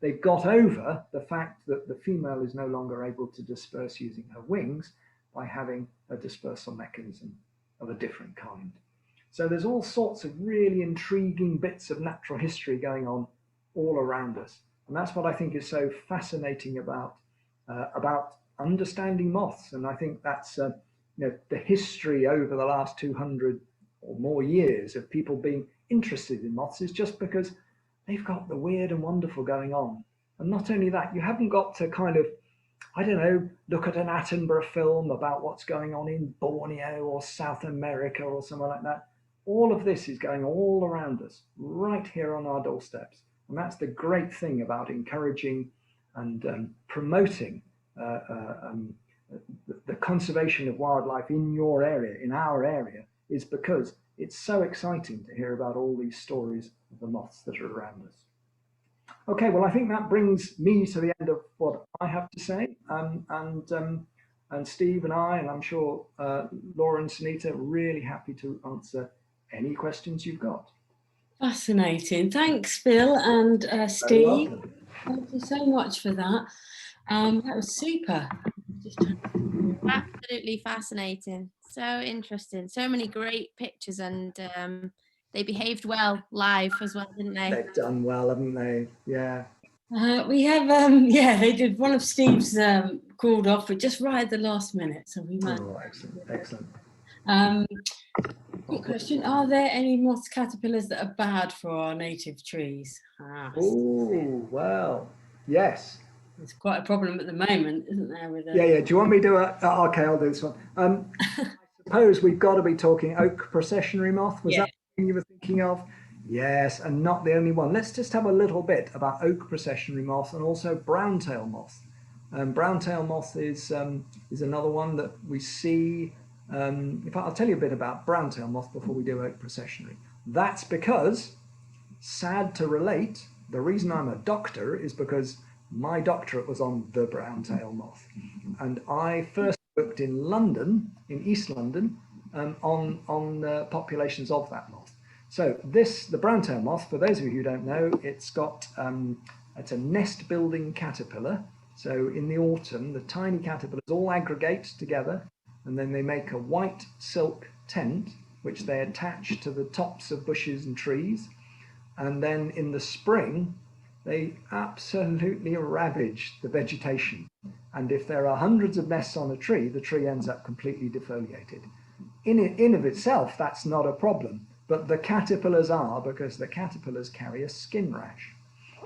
they've got over the fact that the female is no longer able to disperse using her wings by having a dispersal mechanism of a different kind. So there's all sorts of really intriguing bits of natural history going on all around us. And that's what I think is so fascinating about understanding moths. And I think that's the history over the last 200 or more years of people being interested in moths is just because they've got the weird and wonderful going on. And not only that, you haven't got to kind of, I don't know, look at an Attenborough film about what's going on in Borneo or South America or somewhere like that. All of this is going all around us, right here on our doorsteps. And that's the great thing about encouraging and promoting the conservation of wildlife in your area, in our area, is because it's so exciting to hear about all these stories of the moths that are around us. Okay, well, I think that brings me to the end of what I have to say. And Steve and I, and I'm sure Laura and Sunita, are really happy to answer any questions you've got. Fascinating. Thanks, Phil and Steve. Thank you so much for that. That was super. Absolutely fascinating. So interesting. So many great pictures, and they behaved well live as well, didn't they? They've done well, haven't they? Yeah. We have, yeah, they did. One of Steve's called off, but just right at the last minute. So we might. Oh, excellent. Good question. Are there any moth caterpillars that are bad for our native trees? Oh, well, yes. It's quite a problem at the moment, isn't there? With yeah. Do you want me to do okay, I'll do this one. I suppose we've got to be talking oak processionary moth. Was that what you were thinking of? Yes, and not the only one. Let's just have a little bit about oak processionary moth and also brown-tail moth. Brown-tail moth is another one that we see. In fact, I'll tell you a bit about brown-tail moth before we do oak processionary. That's because, sad to relate, the reason I'm a doctor is because my doctorate was on the brown-tail moth. And I first worked in London, in East London, on populations of that moth. So the brown-tail moth, for those of you who don't know, it's a nest-building caterpillar. So in the autumn, the tiny caterpillars all aggregate together, and then they make a white silk tent, which they attach to the tops of bushes and trees. And then in the spring, They absolutely ravage the vegetation. And if there are hundreds of nests on a tree, the tree ends up completely defoliated. In of itself, that's not a problem, but the caterpillars are, because the caterpillars carry a skin rash.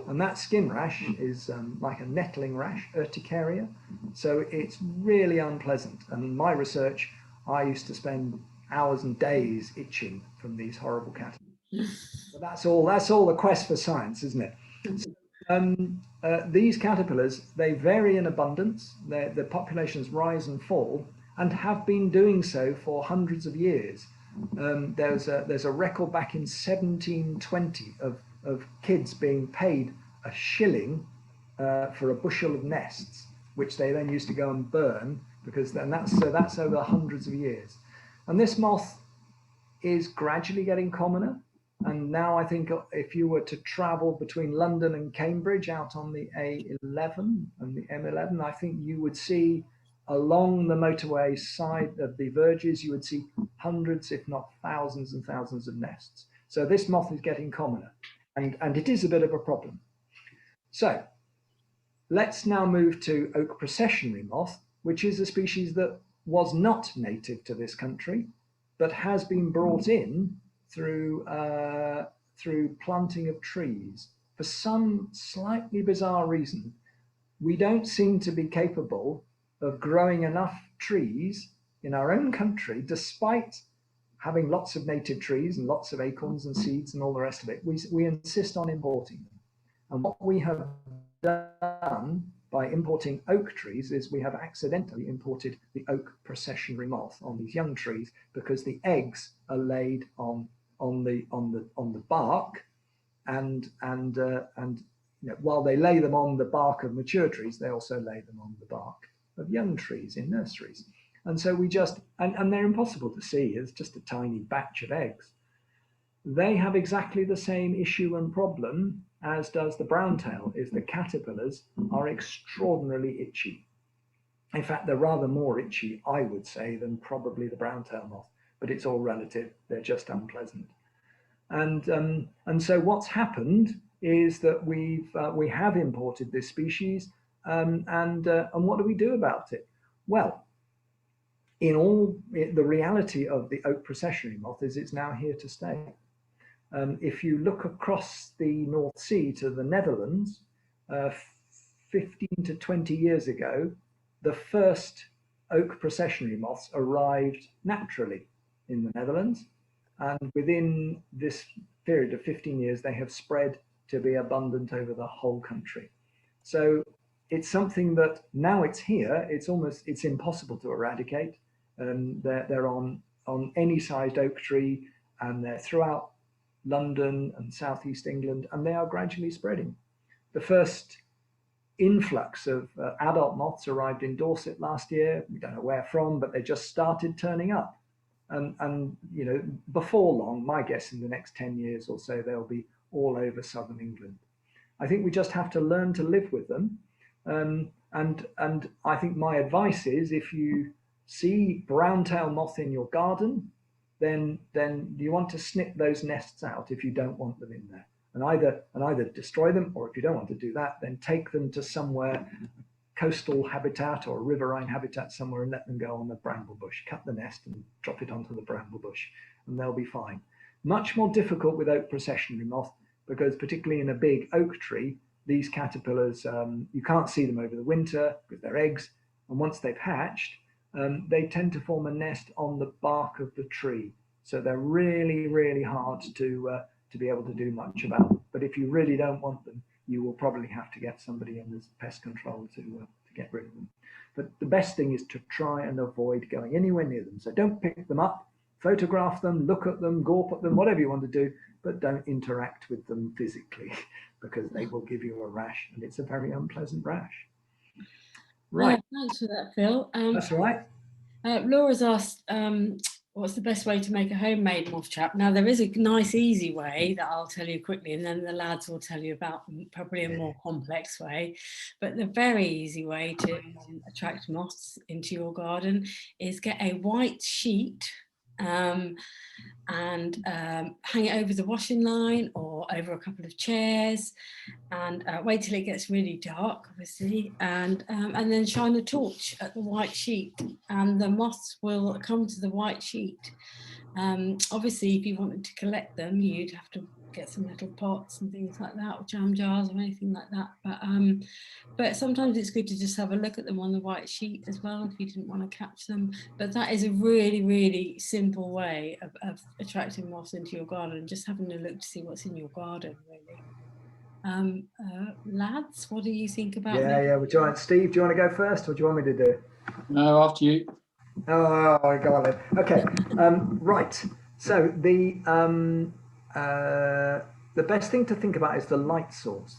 And that skin rash is like a nettling rash, urticaria. So it's really unpleasant. And in my research, I used to spend hours and days itching from these horrible caterpillars. But that's all the quest for science, isn't it? These caterpillars, they vary in abundance. The populations rise and fall, and have been doing so for hundreds of years. There's a record back in 1720 of kids being paid a shilling for a bushel of nests, which they then used to go and burn, because then that's over hundreds of years. And this moth is gradually getting commoner. And now I think if you were to travel between London and Cambridge out on the A11 and the M11, I think you would see along the motorway side of the verges, you would see hundreds, if not thousands and thousands of nests. So this moth is getting commoner, and it is a bit of a problem. So let's now move to Oak Processionary Moth, which is a species that was not native to this country, but has been brought in through planting of trees. For some slightly bizarre reason, we don't seem to be capable of growing enough trees in our own country, despite having lots of native trees and lots of acorns and seeds and all the rest of it. We insist on importing them. And what we have done by importing oak trees is we have accidentally imported the Oak Processionary Moth on these young trees, because the eggs are laid on the bark, and you know, while they lay them on the bark of mature trees, they also lay them on the bark of young trees in nurseries. And so we just, and they're impossible to see, it's just a tiny batch of eggs. They have exactly the same issue and problem as does the browntail, is the caterpillars are extraordinarily itchy. In fact, they're rather more itchy, I would say, than probably the browntail moth, but it's all relative. They're just unpleasant. And so what's happened is that we have imported this species, and what do we do about it? Well, the reality of the Oak Processionary Moth is it's now here to stay. If you look across the North Sea to the Netherlands, 15 to 20 years ago, the first Oak Processionary moths arrived naturally in the Netherlands. And within this period of 15 years, they have spread to be abundant over the whole country. So it's something that now it's here, it's impossible to eradicate. They're on any sized oak tree, and they're throughout London and southeast England, and they are gradually spreading. The first influx of adult moths arrived in Dorset last year. We don't know where from, but they just started turning up. And you know, before long, my guess in the next 10 years or so, they'll be all over southern England. I think we just have to learn to live with them. And I think my advice is, if you see browntail moth in your garden, then you want to snip those nests out if you don't want them in there, and either destroy them, or if you don't want to do that, then take them to somewhere, coastal habitat or riverine habitat somewhere, and let them go on the bramble bush. Cut the nest and drop it onto the bramble bush, and they'll be fine. Much more difficult with Oak Processionary Moth, because particularly in a big oak tree, these caterpillars, you can't see them over the winter because they're eggs, and once they've hatched, they tend to form a nest on the bark of the tree. So they're really, really hard to be able to do much about them. But if you really don't want them, you will probably have to get somebody in as pest control to get rid of them. But the best thing is to try and avoid going anywhere near them. So don't pick them up, photograph them, look at them, gawp at them, whatever you want to do, but don't interact with them physically, because they will give you a rash, and it's a very unpleasant rash. Right. Thanks for that, Phil. That's all right. Laura's asked, what's the best way to make a homemade moth trap? Now, there is a nice, easy way that I'll tell you quickly, and then the lads will tell you about probably a more complex way. But the very easy way to attract moths into your garden is get a white sheet and hang it over the washing line or over a couple of chairs, and wait till it gets really dark, obviously, and then shine a torch at the white sheet, and the moths will come to the white sheet. Obviously, if you wanted to collect them, you'd have to get some little pots and things like that, or jam jars or anything like that. But sometimes it's good to just have a look at them on the white sheet as well if you didn't want to catch them. But that is a really, really simple way of attracting moths into your garden, just having a look to see what's in your garden, really. Lads, what do you think about that? Yeah, would you want, Steve, do you want to go first, or do you want me to do it? No, after you. Oh, go on then. Okay, right. So the best thing to think about is the light source.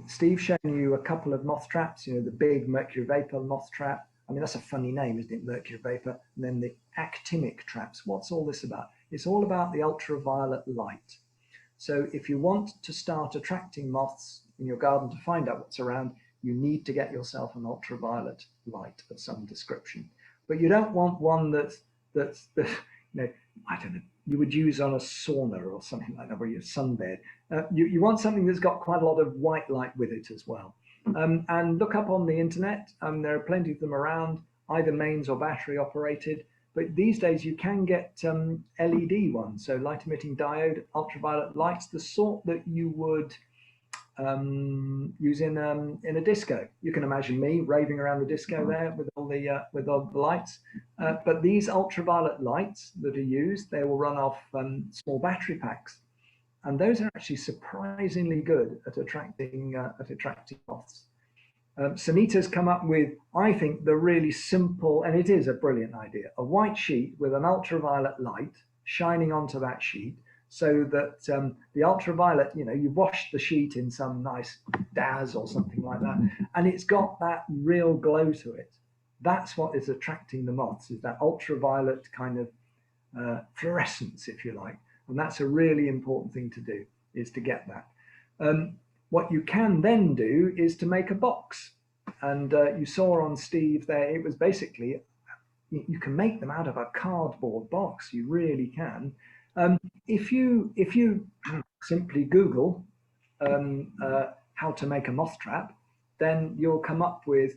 Steve's shown you a couple of moth traps, you know, the big mercury vapor moth trap. I mean, that's a funny name, isn't it? Mercury vapor. And then the actinic traps. What's all this about? It's all about the ultraviolet light. So if you want to start attracting moths in your garden to find out what's around, you need to get yourself an ultraviolet light of some description. But you don't want one that's you know, I don't know, you would use on a sauna or something like that, where you're sunbed. You want something that's got quite a lot of white light with it as well. And look up on the internet, there are plenty of them around, either mains or battery operated. But these days you can get LED ones, so light emitting diode ultraviolet lights, the sort that you would use in a disco. You can imagine me raving around the disco there with all the lights. But these ultraviolet lights that are used, they will run off small battery packs, and those are actually surprisingly good at attracting moths. Sunita's come up with, I think, the really simple, and it is a brilliant idea, a white sheet with an ultraviolet light shining onto that sheet, so that the ultraviolet, you know, you wash the sheet in some nice Daz or something like that, and it's got that real glow to it. That's what is attracting the moths, is that ultraviolet kind of fluorescence, if you like. And that's a really important thing to do, is to get that. What you can then do is to make a box. And you saw on Steve there, it was basically, you can make them out of a cardboard box, you really can. If you simply Google how to make a moth trap, then you'll come up with,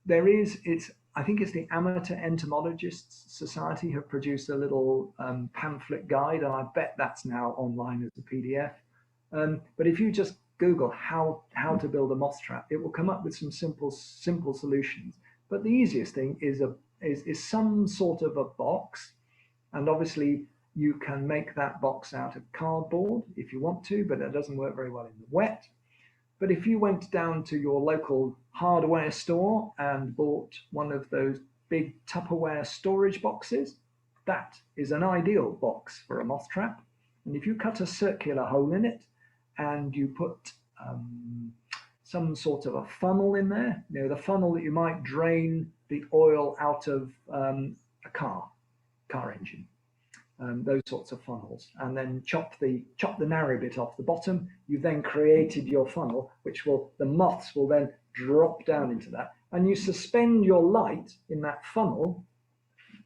I think it's the Amateur Entomologists Society have produced a little pamphlet guide, and I bet that's now online as a PDF. But if you just Google how to build a moth trap, it will come up with some simple solutions. But the easiest thing is some sort of a box, and obviously you can make that box out of cardboard if you want to, but it doesn't work very well in the wet. But if you went down to your local hardware store and bought one of those big Tupperware storage boxes, that is an ideal box for a moth trap. And if you cut a circular hole in it and you put some sort of a funnel in there, you know, the funnel that you might drain the oil out of a car engine. Those sorts of funnels, and then chop the narrow bit off the bottom. You've then created your funnel, which the moths will then drop down into that, and you suspend your light in that funnel.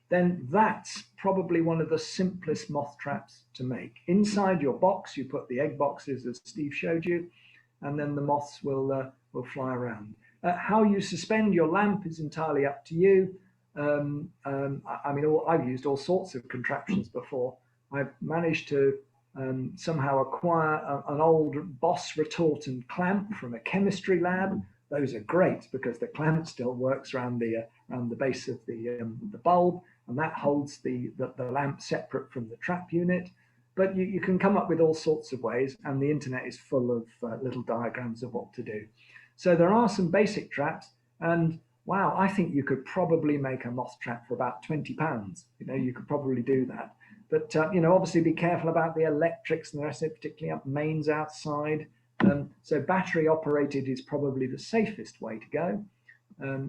Then that's probably one of the simplest moth traps to make. Inside your box, you put the egg boxes as Steve showed you, and then the moths will fly around. How you suspend your lamp is entirely up to you. I mean, I've used all sorts of contraptions before. I've managed to somehow acquire an old Boss retort and clamp from a chemistry lab. Those are great because the clamp still works around the base of the bulb, and that holds the lamp separate from the trap unit. But you can come up with all sorts of ways, and the internet is full of little diagrams of what to do. So there are some basic traps, and wow, I think you could probably make a moth trap for about £20. You know, you could probably do that. But, you know, obviously be careful about the electrics and the rest of it, particularly up mains outside. So battery operated is probably the safest way to go,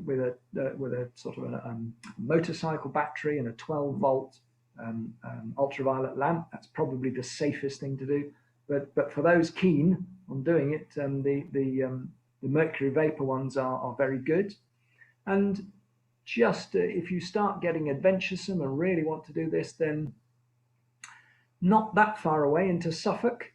with a sort of a motorcycle battery and a 12-volt ultraviolet lamp. That's probably the safest thing to do. But for those keen on doing it, the mercury vapor ones are very good. And just if you start getting adventuresome and really want to do this, then not that far away into Suffolk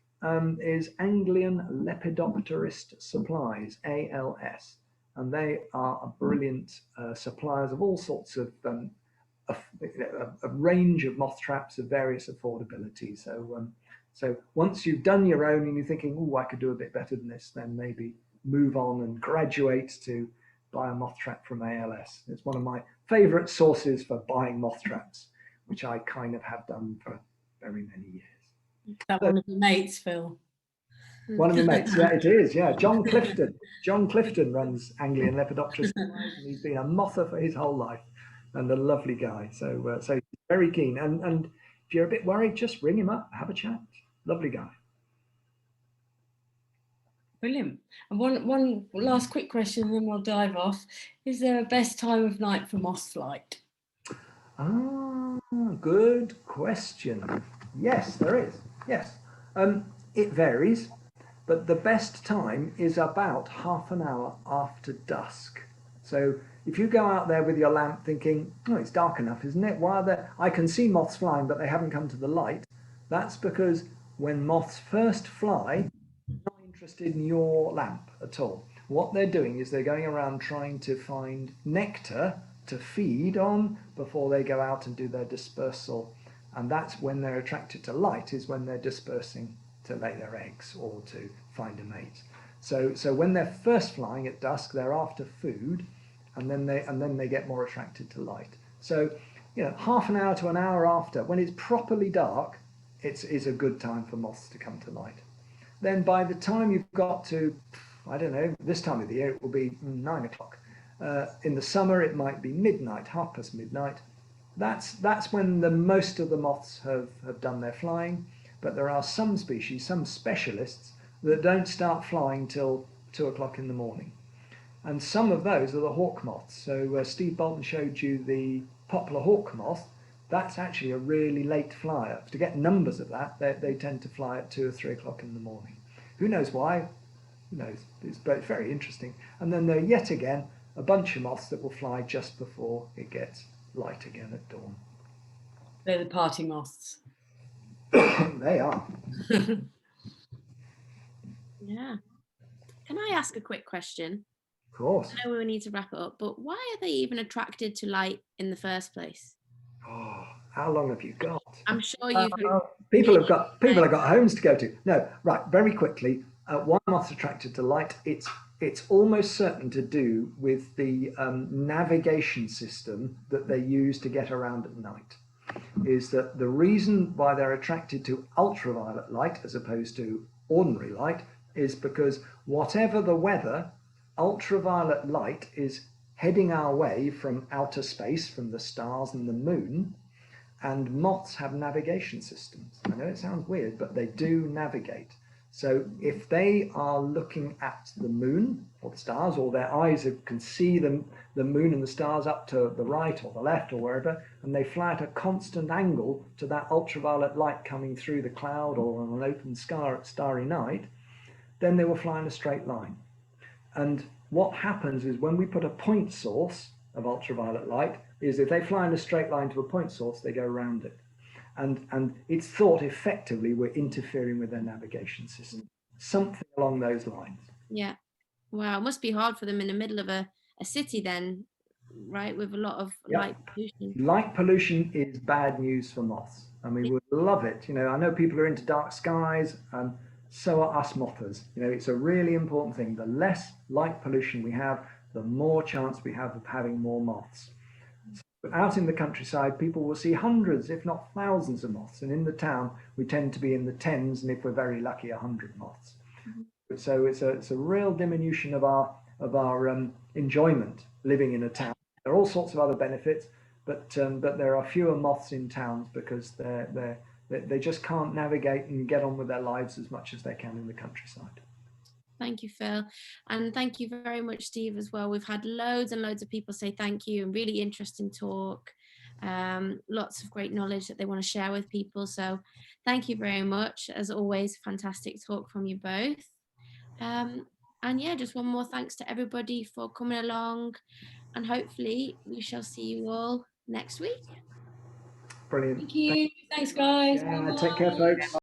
is Anglian Lepidopterist Supplies, ALS, and they are a brilliant suppliers of all sorts of a range of moth traps of various affordability. So once you've done your own and you're thinking, oh, I could do a bit better than this, then maybe move on and graduate to buy a moth trap from ALS. It's one of my favorite sources for buying moth traps, which I kind of have done for very many years. That one of your mates, Phil? One of the mates, yeah, it is, yeah. John Clifton. John Clifton runs Anglian Lepidopterist, and he's been a mother for his whole life, and a lovely guy. So he's very keen. And if you're a bit worried, just ring him up, have a chat. Lovely guy. Brilliant. And one last quick question, and then we'll dive off. Is there a best time of night for moth flight? Ah, good question. Yes, there is. Yes. It varies, but the best time is about half an hour after dusk. So if you go out there with your lamp thinking, oh, it's dark enough, isn't it? Why are there? I can see moths flying, but they haven't come to the light. That's because when moths first fly, they're not interested in your lamp at all. What they're doing is they're going around trying to find nectar to feed on before they go out and do their dispersal. And that's when they're attracted to light, is when they're dispersing to lay their eggs or to find a mate. So when they're first flying at dusk, they're after food, and then they get more attracted to light. So, half an hour to an hour after, when it's properly dark, it's a good time for moths to come to light. Then by the time you've got to, I don't know, this time of the year, it will be 9 o'clock. In the summer, it might be midnight, half past midnight. That's when the most of the moths have done their flying. But there are some species, some specialists, that don't start flying till 2 o'clock in the morning. And some of those are the hawk moths. So Steve Bolton showed you the Poplar hawk moth. That's actually a really late flyer. To get numbers of that, they tend to fly at 2 or 3 o'clock in the morning. Who knows why? Who knows? But it's very interesting. And then there are yet again a bunch of moths that will fly just before it gets light again at dawn. They're the party moths. They are. Yeah. Can I ask a quick question? Of course. I know we need to wrap it up, but why are they even attracted to light in the first place? Oh, how long have you got? I'm sure you've. People have got homes to go to. No, right. Very quickly. Why moths attracted to light? It's almost certain to do with the navigation system that they use to get around at night. Is that the reason why they're attracted to ultraviolet light as opposed to ordinary light is because whatever the weather, ultraviolet light is heading our way from outer space, from the stars and the moon, and moths have navigation systems. I know it sounds weird, but they do navigate. So if they are looking at the moon or the stars, or their eyes can see the moon and the stars up to the right or the left or wherever, and they fly at a constant angle to that ultraviolet light coming through the cloud or on an open starry night, then they will fly in a straight line. And what happens is when we put a point source of ultraviolet light, is if they fly in a straight line to a point source, they go around it. And it's thought effectively we're interfering with their navigation system. Something along those lines. Yeah. Wow. It must be hard for them in the middle of a city then, right? With a lot of light pollution. Light pollution is bad news for moths. I mean, we love it. I know people are into dark skies, and so are us mothers. It's a really important thing. The less light pollution we have, the more chance we have of having more moths. Out in the countryside, people will see hundreds, if not thousands of moths. And in the town, we tend to be in the tens, and if we're very lucky, 100 moths. Mm-hmm. So it's a real diminution of our enjoyment living in a town. There are all sorts of other benefits, but there are fewer moths in towns because they just can't navigate and get on with their lives as much as they can in the countryside. Thank you, Phil. And thank you very much, Steve, as well. We've had loads and loads of people say thank you, and really interesting talk. Lots of great knowledge that they want to share with people. So thank you very much. As always, fantastic talk from you both. And yeah, just one more thanks to everybody for coming along. and hopefully we shall see you all next week. Brilliant. Thank you. Thanks, guys. Yeah, take care, folks.